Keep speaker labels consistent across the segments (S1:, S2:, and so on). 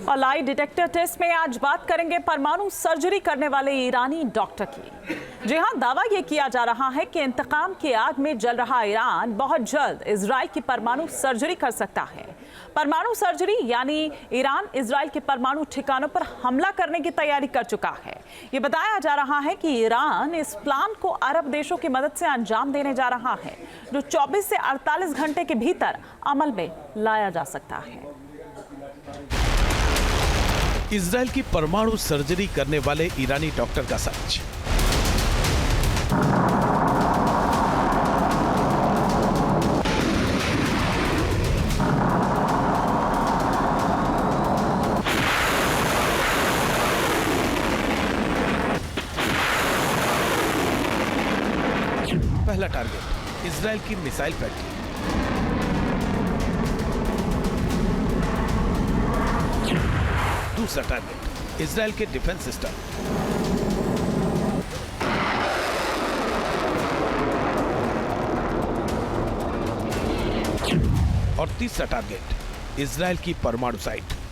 S1: और lie detector test में आज बात करेंगे परमाणु सर्जरी करने वाले ईरानी डॉक्टर की। जी हां, दावा यह किया जा रहा है कि इंतकाम की आग में जल रहा ईरान बहुत जल्द इजराइल की परमाणु सर्जरी कर सकता है। परमाणु सर्जरी यानी ईरान इजराइल के परमाणु ठिकानों पर हमला करने की तैयारी कर चुका है। ये बताया जा रहा है कि ईरान इस प्लान को अरब देशों की मदद से अंजाम देने जा रहा है, जो 24 से 48 घंटे के भीतर अमल में लाया जा सकता है।
S2: इजराइल की परमाणु सर्जरी करने वाले ईरानी डॉक्टर का सच। पहला टारगेट इजराइल की मिसाइल फैक्ट्री। दूसरा टारगेट इजराइल के डिफेंस सिस्टम। और तीसरा टारगेट इजराइल की परमाणु साइट।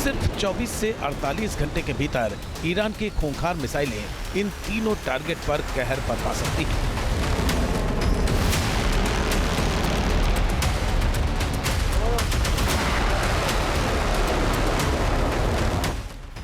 S2: सिर्फ 24 से 48 घंटे के भीतर ईरान की खूंखार मिसाइलें इन तीनों टारगेट पर कहर बरपा सकती हैं।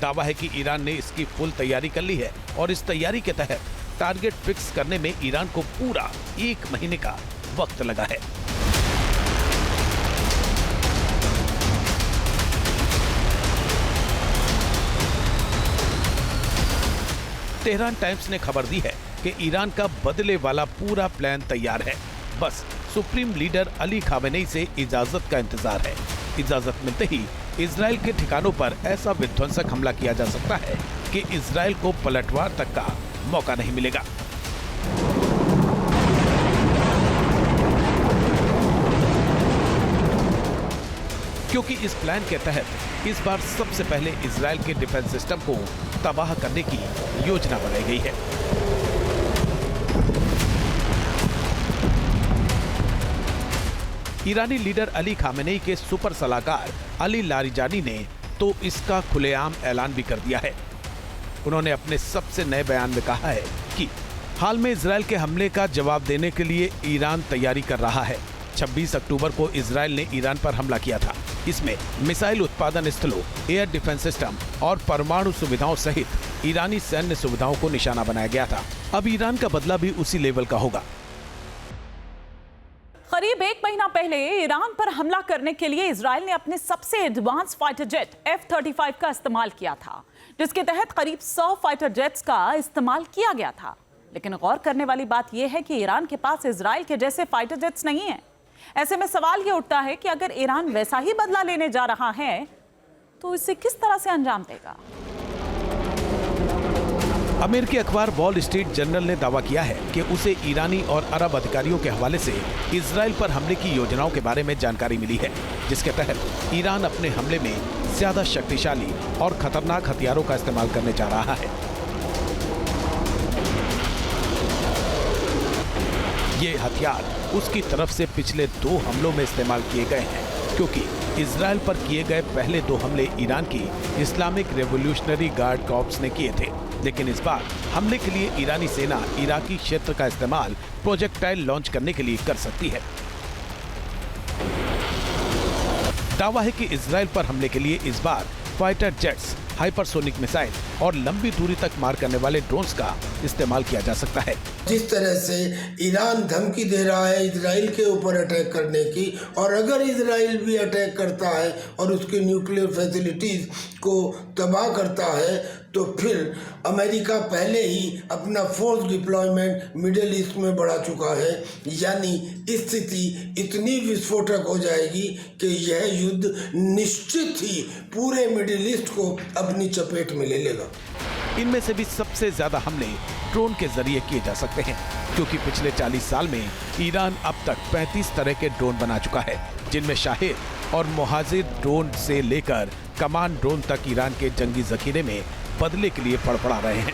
S2: दावा है कि ईरान ने इसकी फुल तैयारी कर ली है और इस तैयारी के तहत टारगेट फिक्स करने में ईरान को पूरा 1 महीने का वक्त लगा है। तेहरान टाइम्स ने खबर दी है कि ईरान का बदले वाला पूरा प्लान तैयार है, बस सुप्रीम लीडर अली खामेनेई से इजाजत का इंतजार है। इजाजत मिलते ही इजराइल के ठिकानों पर ऐसा विध्वंसक हमला किया जा सकता है कि इजराइल को पलटवार तक का मौका नहीं मिलेगा। क्योंकि इस प्लान के तहत इस बार सबसे पहले इजराइल के डिफेंस सिस्टम को तबाह करने की योजना बनाई गई है। ईरानी लीडर अली खामेनेई के सुपर सलाहकार अली लारिजानी ने तो इसका खुलेआम ऐलान भी कर दिया है। उन्होंने अपने सबसे नए बयान में कहा है कि हाल में इजराइल के हमले का जवाब देने के लिए ईरान तैयारी कर रहा है। 26 अक्टूबर को इजराइल ने ईरान पर हमला किया था। इसमें मिसाइल उत्पादन स्थलों, एयर डिफेंस सिस्टम और परमाणु सुविधाओं सहित ईरानी सैन्य सुविधाओं को निशाना बनाया गया था। अब ईरान का बदला भी उसी लेवल का होगा।
S1: करीब 1 महीना पहले ईरान पर हमला करने के लिए इजराइल ने अपने सबसे एडवांस फाइटर जेट F-35 का इस्तेमाल किया था, जिसके तहत करीब 100 फाइटर जेट्स का इस्तेमाल किया गया था। लेकिन गौर करने वाली बात यह है कि ईरान के पास इजराइल के जैसे फाइटर जेट्स नहीं हैं। ऐसे में सवाल यह उठता है कि अगर ईरान वैसा ही बदला लेने जा रहा है तो इसे किस तरह से अंजाम देगा।
S2: अमेरिकी अखबार वॉल स्ट्रीट जर्नल ने दावा किया है कि उसे ईरानी और अरब अधिकारियों के हवाले से इजराइल पर हमले की योजनाओं के बारे में जानकारी मिली है, जिसके तहत ईरान अपने हमले में ज्यादा शक्तिशाली और खतरनाक हथियारों का इस्तेमाल करने जा रहा है। ये हथियार उसकी तरफ से पिछले 2 हमलों में इस्तेमाल किए गए हैं, क्योंकि इजराइल पर किए गए पहले 2 हमले ईरान की इस्लामिक रेवोल्यूशनरी गार्ड कॉर्प्स ने किए थे। लेकिन इस बार हमले के लिए ईरानी सेना इराकी क्षेत्र का इस्तेमाल प्रोजेक्टाइल लॉन्च करने के लिए कर सकती है। दावा है कि इजराइल पर हमले के लिए इस बार फाइटर जेट्स, हाइपरसोनिक मिसाइल और लंबी दूरी तक मार करने वाले ड्रोन्स का इस्तेमाल किया जा सकता है।
S3: जिस तरह से ईरान धमकी दे रहा है इजराइल के ऊपर अटैक करने की, और अगर इजराइल भी अटैक करता है और उसके न्यूक्लियर फैसिलिटीज़ को तबाह करता है, तो फिर अमेरिका पहले ही अपना फोर्स डिप्लॉयमेंट मिडिल ईस्ट में बढ़ा चुका है। यानी स्थिति इतनी विस्फोटक हो जाएगी कि यह युद्ध निश्चित ही पूरे मिडिल ईस्ट को अपनी चपेट में ले लेगा।
S2: इनमें से भी सबसे ज्यादा हमले ड्रोन के जरिए किए जा सकते हैं, क्योंकि पिछले 40 साल में ईरान अब तक 35 तरह के ड्रोन बना चुका है, जिनमें शाहिद और मुहाजिर ड्रोन से लेकर कमान ड्रोन तक ईरान के जंगी जखीरे में बदले के लिए फड़फड़ा रहे हैं।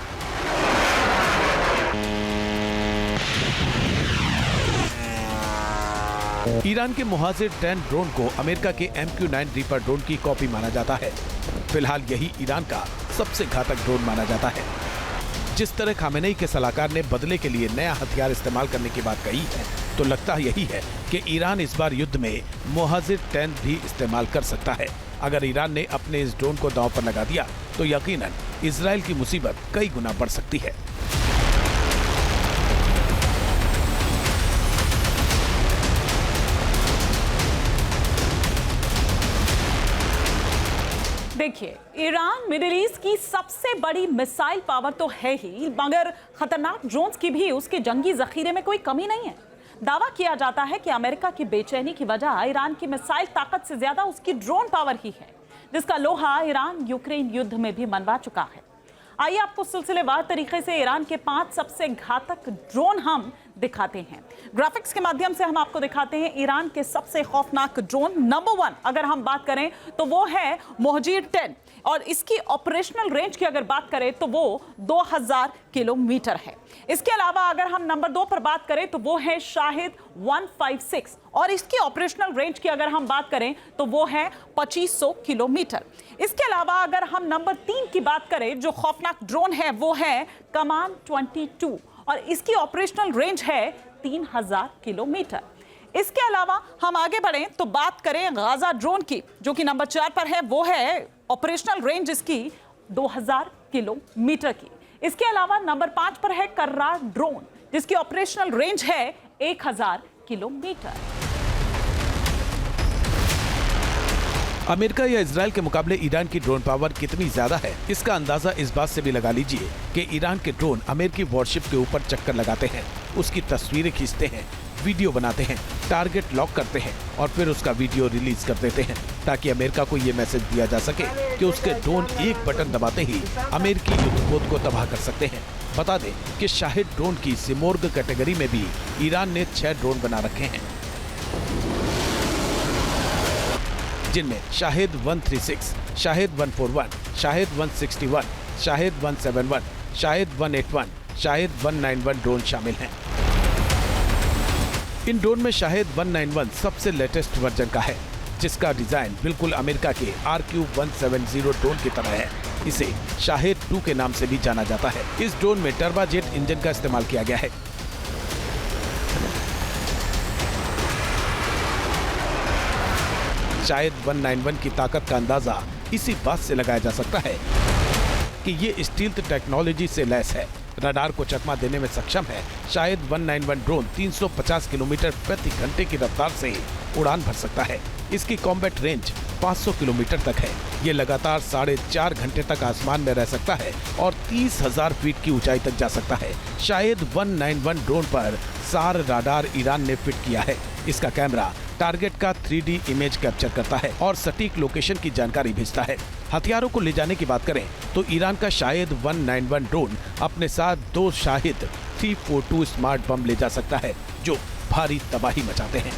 S2: ईरान के मुहाजिर 10 ड्रोन को अमेरिका के MQ-9 रीपर ड्रोन की कॉपी माना जाता है। फिलहाल यही ईरान का सबसे घातक ड्रोन माना जाता है। जिस तरह खामेनेई के सलाहकार ने बदले के लिए नया हथियार इस्तेमाल करने की बात कही है, तो लगता यही है कि ईरान इस बार युद्ध में मुहाजिर 10 भी इस्तेमाल कर सकता है। अगर ईरान ने अपने इस ड्रोन को दांव पर लगा दिया तो यकीनन इजराइल की मुसीबत कई गुना बढ़ सकती है।
S1: देखिए, ईरान मिडिल ईस्ट की सबसे बड़ी मिसाइल पावर तो है ही, मगर खतरनाक ड्रोन्स की भी उसके जंगी जखीरे में कोई कमी नहीं है। दावा किया जाता है कि अमेरिका की बेचैनी की वजह ईरान की मिसाइल ताकत से ज्यादा उसकी ड्रोन पावर ही है, जिसका लोहा ईरान यूक्रेन युद्ध में भी मनवा चुका है। आइए आपको सिलसिलेवार तरीके से ईरान के 5 सबसे घातक ड्रोन हम दिखाते हैं। ग्राफिक्स के माध्यम से हम आपको दिखाते हैं ईरान के सबसे खौफनाक ड्रोन। नंबर 1 अगर हम बात करें तो वो है मुहाजिर 10, और इसकी ऑपरेशनल रेंज की अगर बात करें तो वो 2000 किलोमीटर है। इसके अलावा अगर हम नंबर 2 पर बात करें तो वो है शाहिद 156, और इसकी ऑपरेशनल रेंज की अगर हम बात करें तो वो है 2500 किलोमीटर। इसके अलावा अगर हम नंबर 3 की बात करें, जो खौफनाक ड्रोन है वो है कमान 22, और इसकी ऑपरेशनल रेंज है 3000 किलोमीटर। इसके अलावा हम आगे बढ़ें तो बात करें गाजा ड्रोन की, जो कि नंबर 4 पर है। वो है ऑपरेशनल रेंज इसकी 2000 किलोमीटर की। इसके अलावा नंबर 5 पर है कर्रार ड्रोन, जिसकी ऑपरेशनल रेंज है 1000 किलोमीटर।
S2: अमेरिका या इजराइल के मुकाबले ईरान की ड्रोन पावर कितनी ज्यादा है, इसका अंदाजा इस बात से भी लगा लीजिए कि ईरान के ड्रोन अमेरिकी वॉरशिप के ऊपर चक्कर लगाते हैं, उसकी तस्वीरें खींचते हैं, वीडियो बनाते हैं, टारगेट लॉक करते हैं और फिर उसका वीडियो रिलीज कर देते हैं, ताकि अमेरिका को ये मैसेज दिया जा सके कि उसके ड्रोन एक बटन दबाते ही अमेरिकी युद्धपोत को तबाह कर सकते हैं। बता दें कि शाहिद ड्रोन की सिमोर्ग कैटेगरी में भी ईरान ने 6 ड्रोन बना रखे हैं, जिनमें शाहिद 136, शाहिद 141, शाहिद 161, शाहिद 171, शाहिद 181, शाहिद 191 ड्रोन शामिल हैं। इन ड्रोन में शाहिद 191 सबसे लेटेस्ट वर्जन का है, जिसका डिजाइन बिल्कुल अमेरिका के RQ-170 ड्रोन की तरह है। इसे शाहिद 2 के नाम से भी जाना जाता है। इस ड्रोन में टर्बाजेट इंजन का इस्तेमाल किया गया है। शाहिद 191 की ताकत का अंदाजा इसी बात से लगाया जा सकता है कि ये स्टील्थ टेक्नोलॉजी से लैस है, रडार को चकमा देने में सक्षम है। शाहिद 191 ड्रोन 350 किलोमीटर प्रति घंटे की रफ्तार से उड़ान भर सकता है। इसकी कॉम्बैट रेंज 500 किलोमीटर तक है। ये लगातार 4.5 घंटे तक आसमान में रह सकता है और 30,000 फीट की ऊंचाई तक जा सकता है। शाहिद 191 ड्रोन पर सार रडार ईरान ने फिट किया है। इसका कैमरा टारगेट का 3D इमेज कैप्चर करता है और सटीक लोकेशन की जानकारी भेजता है। हथियारों को ले जाने की बात करें तो ईरान का शाहिद 191 ड्रोन अपने साथ 2 शाहिद 342 स्मार्ट बम ले जा सकता है, जो भारी तबाही मचाते हैं।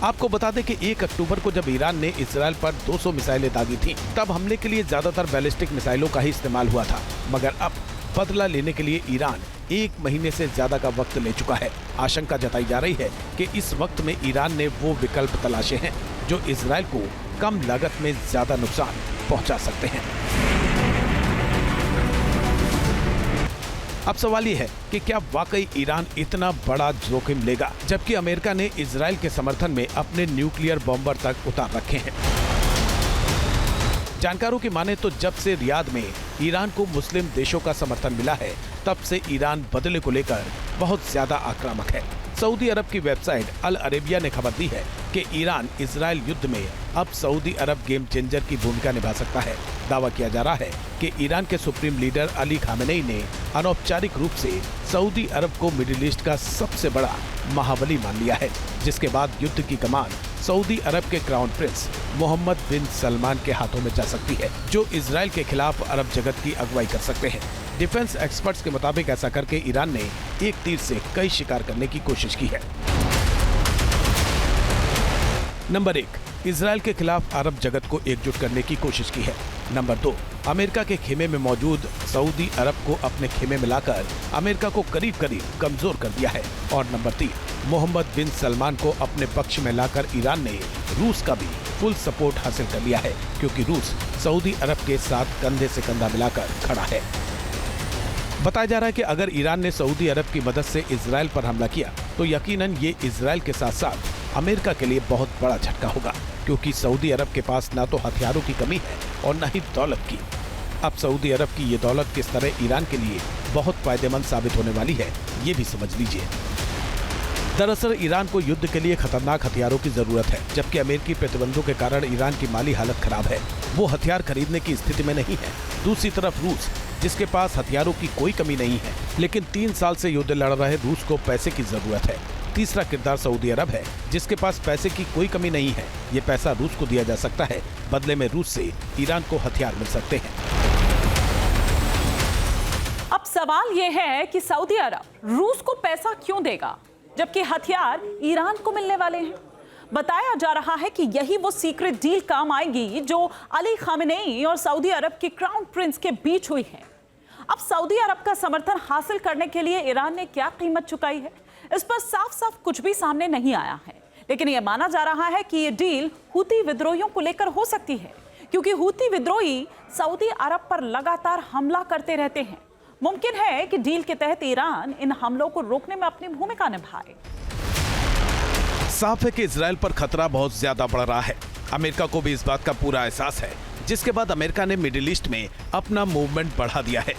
S2: आपको बता दें कि 1 अक्टूबर को जब ईरान ने इजराइल पर 200 मिसाइलें दागी थीं, तब हमले के लिए ज्यादातर बैलिस्टिक मिसाइलों का ही इस्तेमाल हुआ था, मगर अब बदला लेने के लिए ईरान 1 महीने से ज्यादा का वक्त ले चुका है। आशंका जताई जा रही है कि इस वक्त में ईरान ने वो विकल्प तलाशे हैं जो इजराइल को कम लागत में ज्यादा नुकसान पहुंचा सकते हैं। अब सवाल ये है कि क्या वाकई ईरान इतना बड़ा जोखिम लेगा, जबकि अमेरिका ने इजराइल के समर्थन में अपने न्यूक्लियर बॉम्बर तक उतार रखे हैं। जानकारों की माने तो जब से रियाद में ईरान को मुस्लिम देशों का समर्थन मिला है, तब से ईरान बदले को लेकर बहुत ज्यादा आक्रामक है। सऊदी अरब की वेबसाइट अल अरेबिया ने खबर दी है कि ईरान इजराइल युद्ध में अब सऊदी अरब गेम चेंजर की भूमिका निभा सकता है। दावा किया जा रहा है कि ईरान के सुप्रीम लीडर अली खामेनेई ने अनौपचारिक रूप से सऊदी अरब को मिडिल ईस्ट का सबसे बड़ा महाबली मान लिया है, जिसके बाद युद्ध की कमान सऊदी अरब के क्राउन प्रिंस मोहम्मद बिन सलमान के हाथों में जा सकती है, जो इजराइल के खिलाफ अरब जगत की अगुवाई कर सकते हैं। डिफेंस एक्सपर्ट्स के मुताबिक ऐसा करके ईरान ने एक तीर से कई शिकार करने की कोशिश की है। नंबर 1, इसराइल के खिलाफ अरब जगत को एकजुट करने की कोशिश की है। नंबर 2, अमेरिका के खेमे में मौजूद सऊदी अरब को अपने खेमे में लाकर अमेरिका को करीब करीब कमजोर कर दिया है। और नंबर 3, मोहम्मद बिन सलमान को अपने पक्ष में लाकर ईरान ने रूस का भी फुल सपोर्ट हासिल कर लिया है, क्योंकि रूस सऊदी अरब के साथ कंधे से कंधा मिलाकर खड़ा है। बताया जा रहा है कि अगर ईरान ने सऊदी अरब की मदद से इसराइल पर हमला किया तो यकीनन ये इसराइल के साथ साथ अमेरिका के लिए बहुत बड़ा झटका होगा, क्योंकि सऊदी अरब के पास ना तो हथियारों की कमी है और न ही दौलत की। अब सऊदी अरब की ये दौलत किस तरह ईरान के लिए बहुत फायदेमंद साबित होने वाली है, ये भी समझ लीजिए। दरअसल ईरान को युद्ध के लिए खतरनाक हथियारों की जरूरत है, जबकि अमेरिकी प्रतिबंधों के कारण ईरान की माली हालत खराब है, वो हथियार खरीदने की स्थिति में नहीं है। दूसरी तरफ रूस, जिसके पास हथियारों की कोई कमी नहीं है, लेकिन 3 साल से युद्ध लड़ रहे रूस को पैसे की जरूरत है। तीसरा किरदार सऊदी अरब है, जिसके पास पैसे की कोई कमी नहीं है। ये पैसा रूस को दिया जा सकता है, बदले में रूस से ईरान को हथियार मिल सकते हैं।
S1: अब सवाल यह है कि सऊदी अरब रूस को पैसा क्यों देगा, जबकि हथियार ईरान को मिलने वाले हैं। बताया जा रहा है कि यही वो सीक्रेट डील काम आएगी जो अली खामेनेई और सऊदी अरब के क्राउन प्रिंस के बीच हुई है। अब सऊदी अरब का समर्थन हासिल करने के लिए ईरान ने क्या कीमत चुकाई है, इस पर साफ साफ कुछ भी सामने नहीं आया है। लेकिन यह माना जा रहा है कि यह डील हूती विद्रोहियों को लेकर हो सकती है, क्योंकि हूती विद्रोही सऊदी अरब पर लगातार हमला करते रहते हैं। मुमकिन है कि डील के तहत ईरान इन हमलों को रोकने में अपनी भूमिका निभाए।
S2: साफ है कि इसराइल पर खतरा बहुत ज्यादा बढ़ रहा है। अमेरिका को भी इस बात का पूरा एहसास है, जिसके बाद अमेरिका ने मिडिल ईस्ट में अपना मूवमेंट बढ़ा दिया है,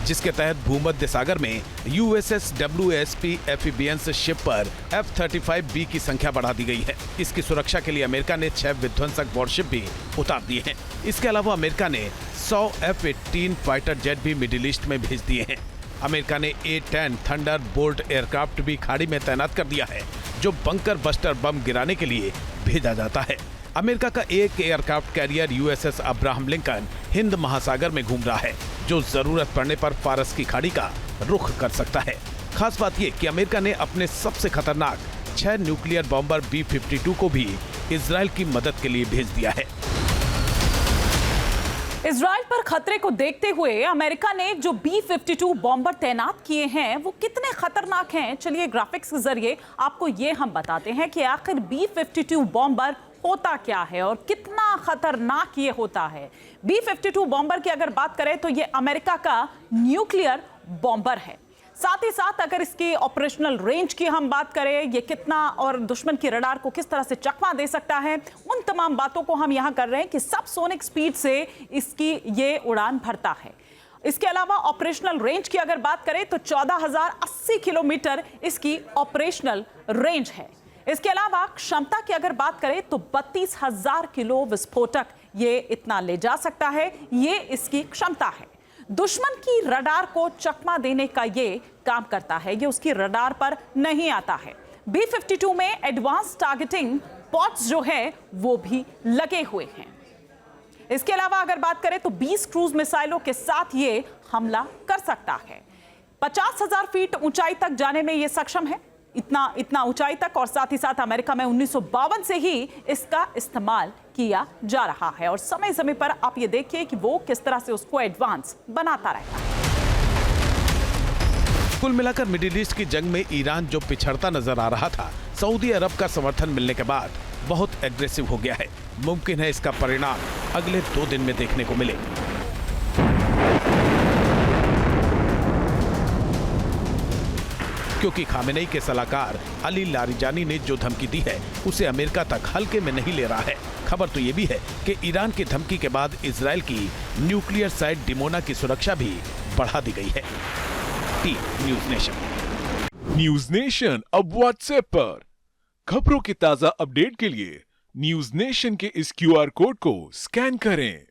S2: जिसके तहत भूमध्य सागर में USS WSP एफिबियंस शिप पर F-35B की संख्या बढ़ा दी गई है। इसकी सुरक्षा के लिए अमेरिका ने 6 विध्वंसक वॉरशिप भी उतार दिए हैं। इसके अलावा अमेरिका ने 100 F-18 फाइटर जेट भी मिडिल ईस्ट में भेज दिए हैं। अमेरिका ने A-10 थंडर बोल्ट एयरक्राफ्ट भी खाड़ी में तैनात कर दिया है, जो बंकर बस्टर बम गिराने के लिए भेजा जाता है। अमेरिका का एक aircraft carrier USS Abraham Lincoln Hind महासागर में घूम रहा है, जो जरूरत पड़ने पर फारस की खाड़ी का रुख कर सकता है। खास बात यह कि अमेरिका ने अपने सबसे खतरनाक 6 न्यूक्लियर बॉम्बर B-52 को भी इसराइल की मदद के लिए भेज दिया है।
S1: इजराइल पर खतरे को देखते हुए अमेरिका ने जो B-52 बॉम्बर तैनात किए हैं वो कितने खतरनाक हैं, चलिए ग्राफिक्स के जरिए आपको ये हम बताते हैं कि आखिर B-52 बॉम्बर होता क्या है और कितना खतरनाक ये होता है। B-52 बॉम्बर की अगर बात करें तो ये अमेरिका का न्यूक्लियर बॉम्बर है। साथ ही साथ अगर इसकी ऑपरेशनल रेंज की हम बात करें, ये कितना और दुश्मन की रडार को किस तरह से चकमा दे सकता है, उन तमाम बातों को हम यहां कर रहे हैं कि सबसोनिक स्पीड से इसकी ये उड़ान भरता है। इसके अलावा ऑपरेशनल रेंज की अगर बात करें तो 14,080 किलोमीटर इसकी ऑपरेशनल रेंज है। इसके अलावा क्षमता की अगर बात करें तो 32,000 किलो विस्फोटक ये इतना ले जा सकता है, ये इसकी क्षमता है। दुश्मन की रडार को चकमा देने का ये काम करता है, ये उसकी रडार पर नहीं आता है। B-52 में एडवांस टारगेटिंग पॉड्स जो है वो भी लगे हुए हैं। इसके अलावा अगर बात करें तो 20 क्रूज मिसाइलों के साथ ये हमला कर सकता है। 50,000 फीट ऊंचाई तक जाने में ये सक्षम है, इतना ऊंचाई तक, और साथ ही साथ अमेरिका में 1952 से ही इसका इस्तेमाल किया जा रहा है। और समय समय पर आप ये देखिए कि वो किस तरह से उसको एडवांस बनाता रहता है।
S2: कुल मिलाकर मिडिल ईस्ट की जंग में ईरान जो पिछड़ता नजर आ रहा था, सऊदी अरब का समर्थन मिलने के बाद बहुत एग्रेसिव हो गया है। मुमकिन है इसका परिणाम अगले 2 दिन में देखने को मिले। क्योंकि खामेनेई के सलाहकार अली लारिजानी ने जो धमकी दी है उसे अमेरिका तक हल्के में नहीं ले रहा है। खबर तो ये भी है कि ईरान की धमकी के बाद इजराइल की न्यूक्लियर साइट डिमोना की सुरक्षा भी बढ़ा दी गई है। News nation.
S4: न्यूज नेशन अब व्हाट्सएप पर खबरों की ताजा अपडेट के लिए न्यूज नेशन के इस QR कोड को स्कैन करें।